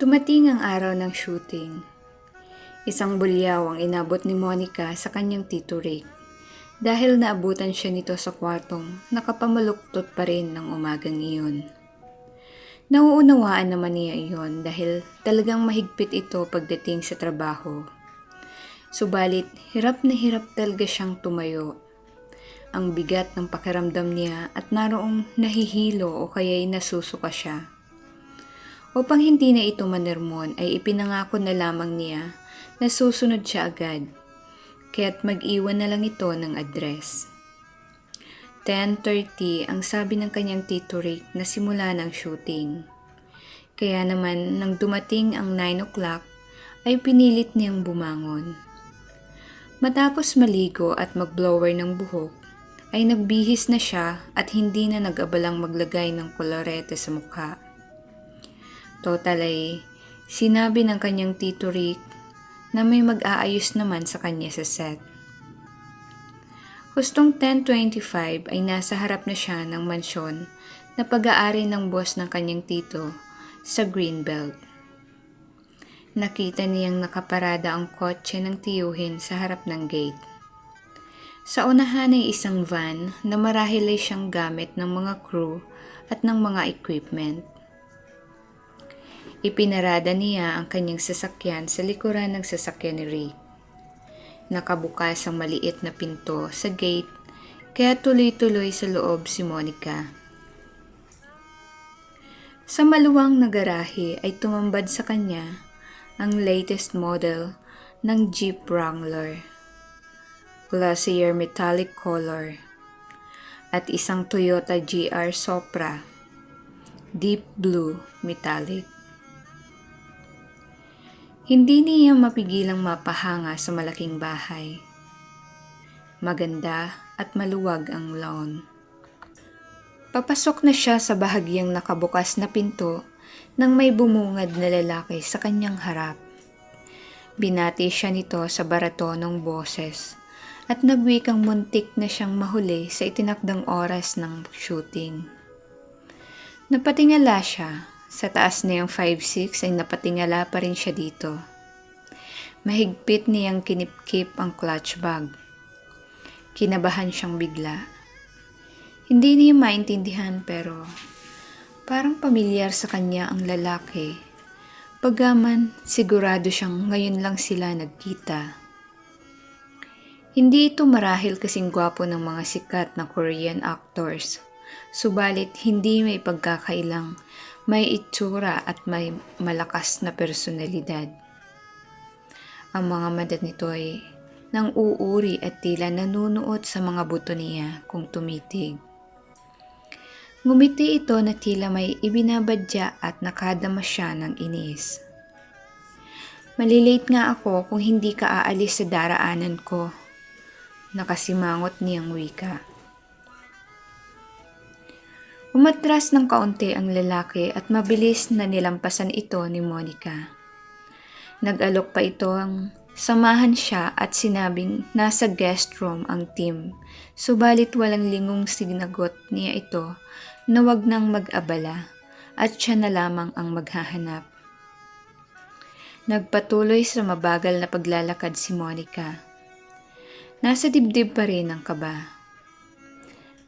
Dumating ang araw ng shooting. Isang bulyaw ang inabot ni Monica sa kanyang Tito Rick dahil naabutan siya nito sa kwartong nakapamaluktot pa rin ng umagang iyon. Nauunawaan naman niya iyon dahil talagang mahigpit ito pagdating sa trabaho. Subalit, hirap na hirap talaga siyang tumayo. Ang bigat ng pakiramdam niya at naroong nahihilo o kaya'y nasusuka siya. Upang hindi na ito manirmon ay ipinangako na lamang niya na susunod siya agad, kaya't mag-iwan na lang ito ng address. 10:30 ang sabi ng kanyang Tito Rick na simula ng shooting. Kaya naman nang dumating ang 9 o'clock ay pinilit niyang bumangon. Matapos maligo at mag-blower ng buhok, ay nagbihis na siya at hindi na nag-abalang maglagay ng kolorete sa mukha. Total ay sinabi ng kanyang Tito Rick na may mag-aayos naman sa kanya sa set. Hustong 10:25 ay nasa harap na siya ng mansyon na pag-aari ng boss ng kanyang tito sa Greenbelt. Nakita niyang nakaparada ang kotse ng tiyuhin sa harap ng gate. Sa unahan ay isang van na marahil ay siyang gamit ng mga crew at ng mga equipment. Ipinarada niya ang kanyang sasakyan sa likuran ng sasakyan ni Rick. Nakabukas ang maliit na pinto sa gate kaya tuloy-tuloy sa loob si Monica. Sa maluwang na garahe ay tumambad sa kanya ang latest model ng Jeep Wrangler, glossier metallic color, at isang Toyota GR Supra, deep blue metallic. Hindi niya mapigilang mapahanga sa malaking bahay. Maganda at maluwag ang lawn. Papasok na siya sa bahagyang nakabukas na pinto nang may bumungad na lalaki sa kanyang harap. Binati siya nito sa baratonong boses at nagwikang muntik na siyang mahuli sa itinakdang oras ng shooting. Napatingala siya. Sa taas niyang 5'6" ay napatingala pa rin siya dito. Mahigpit niyang kinipkip ang clutch bag. Kinabahan siyang bigla. Hindi niya maintindihan pero parang pamilyar sa kanya ang lalaki. Bagaman sigurado siyang ngayon lang sila nagkita. Hindi ito marahil kasing gwapo ng mga sikat na Korean actors. Subalit hindi may pagkakailang may itsura at may malakas na personalidad. Ang mga mata nito ay nang uuri at tila nanunuot sa mga buto niya kung tumitig. Ngumiti ito na tila may ibinabadya at nakadama siya ng inis. Malilate nga ako kung hindi ka aalis sa daraanan ko, nakasimangot niyang wika. Umatras ng kaunti ang lalaki at mabilis na nilampasan ito ni Monica. Nag-alok pa ito ang samahan siya at sinabing nasa guest room ang team, subalit walang lingong sinagot niya ito na wag nang mag-abala at siya na lamang ang maghahanap. Nagpatuloy sa mabagal na paglalakad si Monica. Nasa dibdib pa rin ang kaba.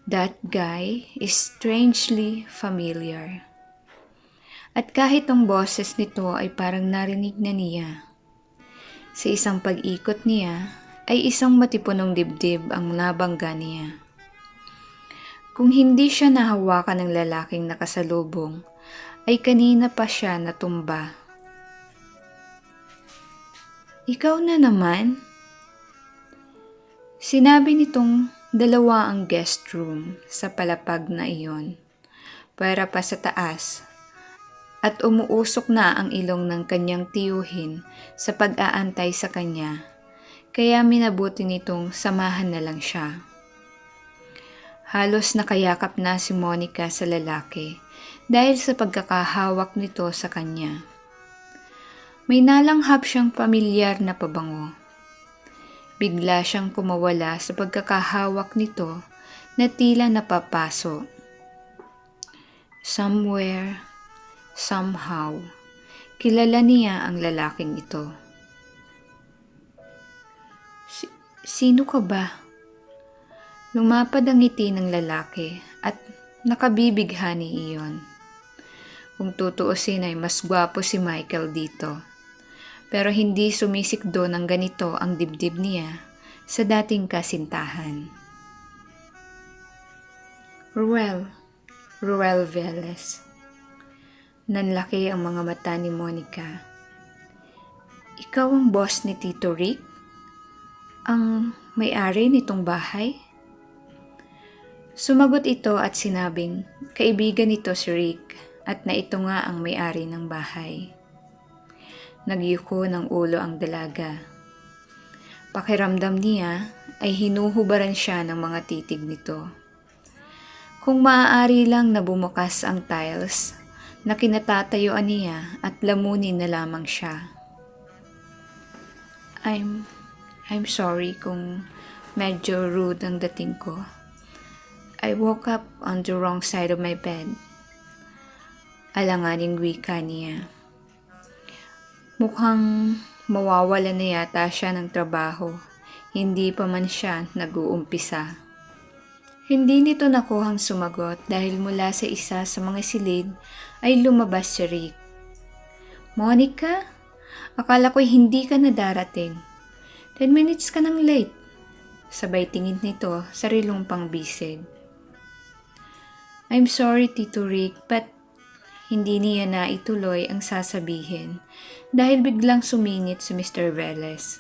That guy is strangely familiar. At kahit ang boses nito ay parang narinig na niya. Sa isang pag-ikot niya ay isang matipunong dibdib ang nabangga niya. Kung hindi siya nahawakan ng lalaking nakasalubong, ay kanina pa siya natumba. Ikaw na naman? Sinabi nitong dalawa ang guest room sa palapag na iyon, para pa sa taas, at umuusok na ang ilong ng kanyang tiyuhin sa pag-aantay sa kanya, kaya minabuti nitong samahan na lang siya. Halos nakayakap na si Monica sa lalaki dahil sa pagkakahawak nito sa kanya. May nalanghap siyang pamilyar na pabango. Bigla siyang kumawala sa pagkakahawak nito na tila napapaso. Somewhere, somehow, Kilala niya ang lalaking ito. Sino ka ba? Lumapad ang ngiti ng lalaki at nakabibighani iyon. Kung tutuusin ay mas gwapo si Michael dito. Pero hindi sumisikdo ng ganito ang dibdib niya sa dating kasintahan. Ruel Velez. Nanlaki ang mga mata ni Monica. Ikaw ang boss ni Tito Rick? Ang may-ari nitong bahay? Sumagot ito at sinabing kaibigan nito si Rick at na ito nga ang may-ari ng bahay. Nagyuko ng ulo ang dalaga. Pakiramdam niya ay hinuhubaran siya ng mga titig nito. Kung maaari lang na bumukas ang tiles na kinatatayuan niya at lamunin na lamang siya. I'm sorry kung medyo rude ang dating ko. I woke up on the wrong side of my bed. Alanganing wika niya. Mukhang mawawala na yata siya ng trabaho. Hindi pa man siya nag-uumpisa. Hindi nito nakuhang sumagot dahil mula sa isa sa mga silid ay lumabas si Rick. Monica, akala ko'y hindi ka na darating. 10 minutes ka nang late. Sabay tingin nito sa rilong pangbisig. I'm sorry, Tito Rick, but hindi niya na ituloy ang sasabihin dahil biglang sumingit si Mr. Velez.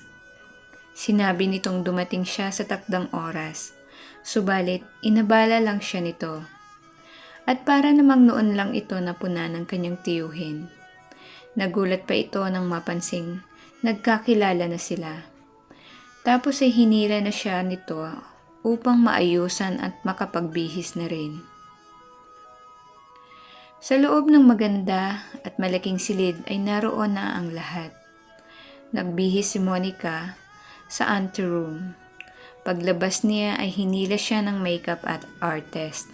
Sinabi nitong dumating siya sa takdang oras, subalit inabala lang siya nito. At para namang noon lang ito napuna ng kanyang tiyuhin. Nagulat pa ito nang mapansing nagkakilala na sila. Tapos ay hinila na siya nito upang maayusan at makapagbihis na rin. Sa loob ng maganda at malaking silid ay naroon na ang lahat. Nagbihis si Monica sa anteroom. Paglabas niya ay hinila siya ng makeup at artist.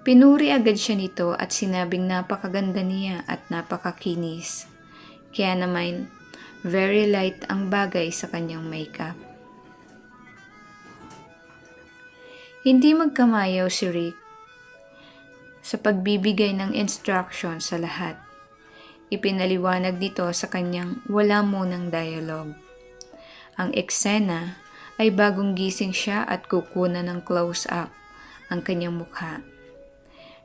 Pinuri agad siya nito at sinabing napakaganda niya at napakakinis. Kaya naman very light ang bagay sa kanyang makeup. Hindi magkamayaw si Rick sa pagbibigay ng instruction sa lahat. Ipinaliwanag nito sa kanyang wala munang dialogue. Ang eksena ay bagong gising siya at kukunan ng close-up ang kanyang mukha.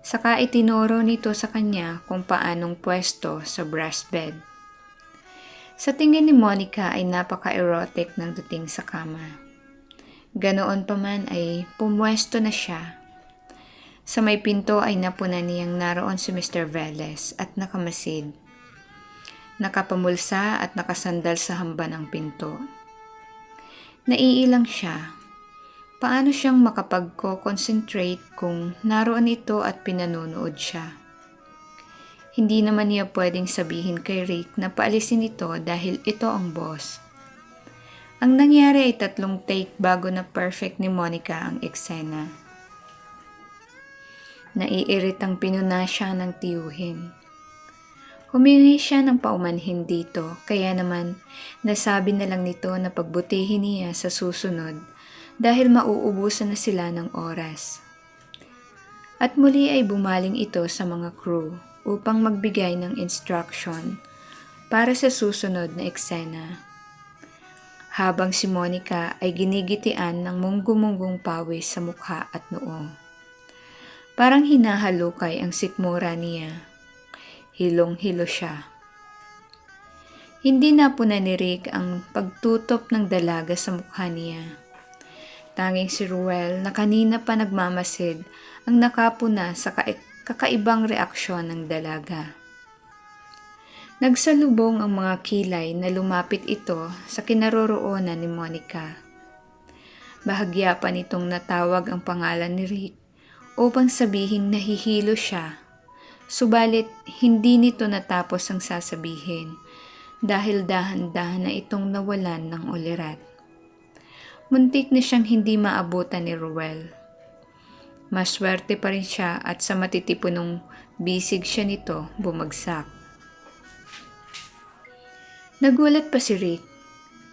Saka itinuro nito sa kanya kung paanong pwesto sa brass bed. Sa tingin ni Monica ay napaka-erotic ng dating sa kama. Ganoon pa man ay pumwesto na siya. Sa may pinto ay napuna niyang naroon si Mr. Velez at nakamasid. Nakapamulsa at nakasandal sa hamba ng pinto. Naiilang siya. Paano siyang makapag-concentrate kung naroon ito at pinanunood siya? Hindi naman niya pwedeng sabihin kay Rick na paalisin ito dahil ito ang boss. Ang nangyari ay 3 take bago na perfect ni Monica ang eksena. Naiiritang pinuna siya ng tiyuhin. Humingi siya ng paumanhin dito, kaya naman nasabi na lang nito na pagbutihin niya sa susunod dahil mauubusan na sila ng oras. At muli ay bumaling ito sa mga crew upang magbigay ng instruction para sa susunod na eksena. Habang si Monica ay ginigitian ng munggo-munggong pawis sa mukha at noo. Parang hinahalukay ang sikmura niya. Hilong-hilo siya. Hindi napuna ni Rick ang pagtutop ng dalaga sa mukha niya. Tanging si Ruel na kanina pa nagmamasid ang nakapuna sa kakaibang reaksyon ng dalaga. Nagsalubong ang mga kilay na lumapit ito sa kinaroroonan ni Monica. Bahagya pa nitong natawag ang pangalan ni Rick upang sabihing nahihilo siya. Subalit hindi nito natapos ang sasabihin dahil dahan-dahan na itong nawalan ng ulirat. Muntik na siyang hindi maabutan ni Ruel. Maswerte pa rin siya at sa matitipunong bisig siya nito bumagsak. Nagulat pa si Rick.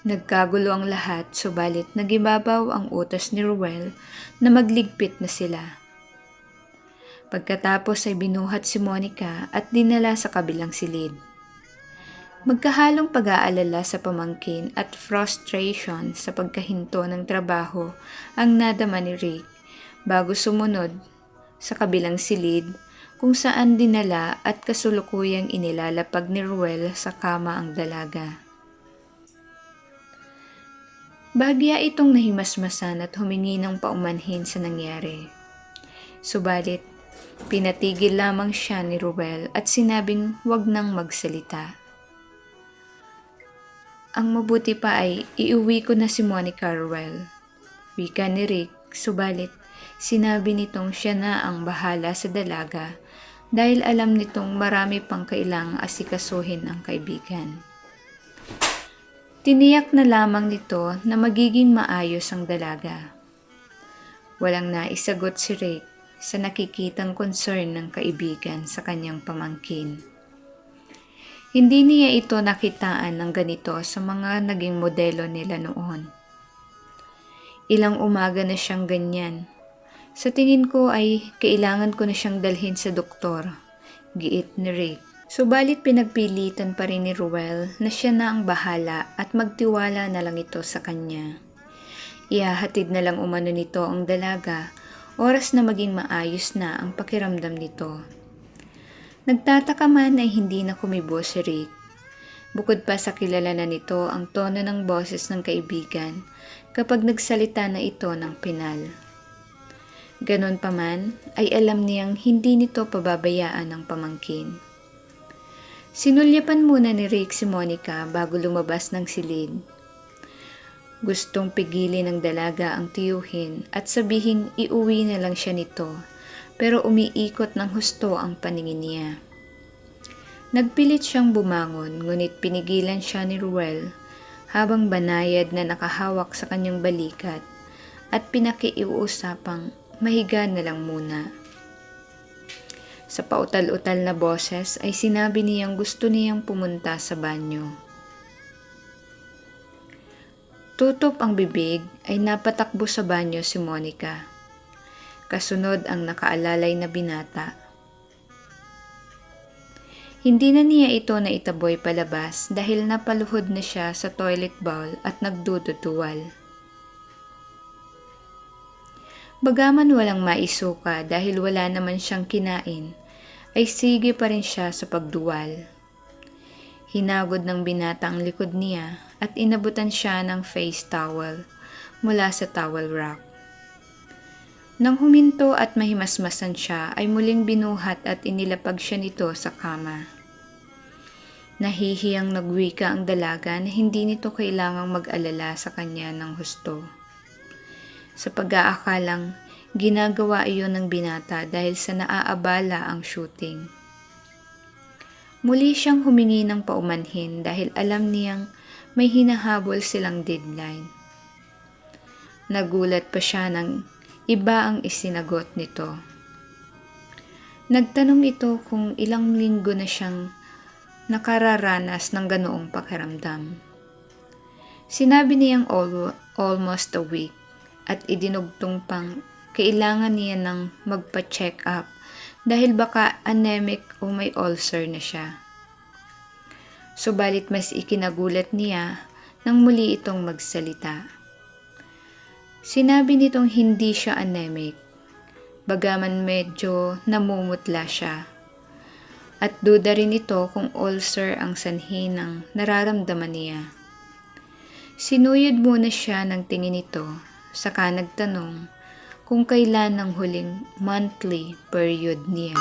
Nagkagulo ang lahat, subalit nagibabaw ang utos ni Ruel na magligpit na sila. Pagkatapos ay binuhat si Monica at dinala sa kabilang silid. Magkahalong pag-aalala sa pamangkin at frustration sa pagkahinto ng trabaho ang nadama ni Rick bago sumunod sa kabilang silid kung saan dinala at kasulukuyang inilalapag ni Ruel sa kama ang dalaga. Bahagya itong nahimasmasan at humingi ng paumanhin sa nangyari. Subalit, pinatigil lamang siya ni Ruel at sinabing wag nang magsalita. Ang mabuti pa ay iuwi ko na si Monica, Ruel. Wika ni Rick, subalit sinabi nitong siya na ang bahala sa dalaga dahil alam nitong marami pang kailangang asikasuhin ang kaibigan. Tiniyak na lamang nito na magiging maayos ang dalaga. Walang naisagot si Rick sa nakikitang concern ng kaibigan sa kanyang pamangkin. Hindi niya ito nakitaan ng ganito sa mga naging modelo nila noon. Ilang umaga na siyang ganyan. Sa tingin ko ay kailangan ko na siyang dalhin sa doktor, giit ni Rick. Subalit pinagpilitan pa rin ni Ruel na siya na ang bahala at magtiwala na lang ito sa kanya. Ihahatid na lang umano nito ang dalaga, oras na maging maayos na ang pakiramdam nito. Nagtataka man ay hindi na kumibo si Rick. Bukod pa sa kilala na nito ang tono ng boses ng kaibigan kapag nagsalita na ito ng pinal. Ganon pa man ay alam niyang hindi nito pababayaan ang pamangkin. Sinulyapan muna ni Rick si Monica bago lumabas ng silid. Gustong pigilin ng dalaga ang tiyuhin at sabihing iuwi na lang siya nito, pero umiikot ng husto ang paningin niya. Nagpilit siyang bumangon, ngunit pinigilan siya ni Ruel habang banayad na nakahawak sa kanyang balikat at pinakiuusapang mahiga na lang muna. Sa pautal-utal na boses ay sinabi niyang gusto niyang pumunta sa banyo. Tutop ang bibig ay napatakbo sa banyo si Monica. Kasunod ang nakaalalay na binata. Hindi na niya ito naitaboy palabas dahil napaluhod na siya sa toilet bowl at nagdududuwal. Bagaman walang maisuka dahil wala naman siyang kinain, ay sige pa rin siya sa pagduwal. Hinagod ng binata ang likod niya at inabutan siya ng face towel mula sa towel rack. Nang huminto at mahimasmasan siya ay muling binuhat at inilapag siya nito sa kama. Nahihiyang nagwika ang dalaga na hindi nito kailangang mag-alala sa kanya ng husto. Sa pag-aakalang ginagawa iyon ng binata dahil sa naaabala ang shooting. Muli siyang humingi ng paumanhin dahil alam niyang may hinahabol silang deadline. Nagulat pa siya nang iba ang isinagot nito. Nagtanong ito kung ilang linggo na siyang nakararanas ng ganoong pakiramdam. Sinabi niyang almost a week at idinugtong pang kailangan niya ng magpa-check up dahil baka anemic o may ulcer na siya. Subalit mas ikinagulat niya nang muli itong magsalita. Sinabi nitong hindi siya anemic, bagaman medyo namumutla siya. At duda rin ito kung ulcer ang sanhi ng nararamdaman niya. Sinuyod muna siya ng tingin nito, saka nagtanong kung kailan ang huling monthly period niya.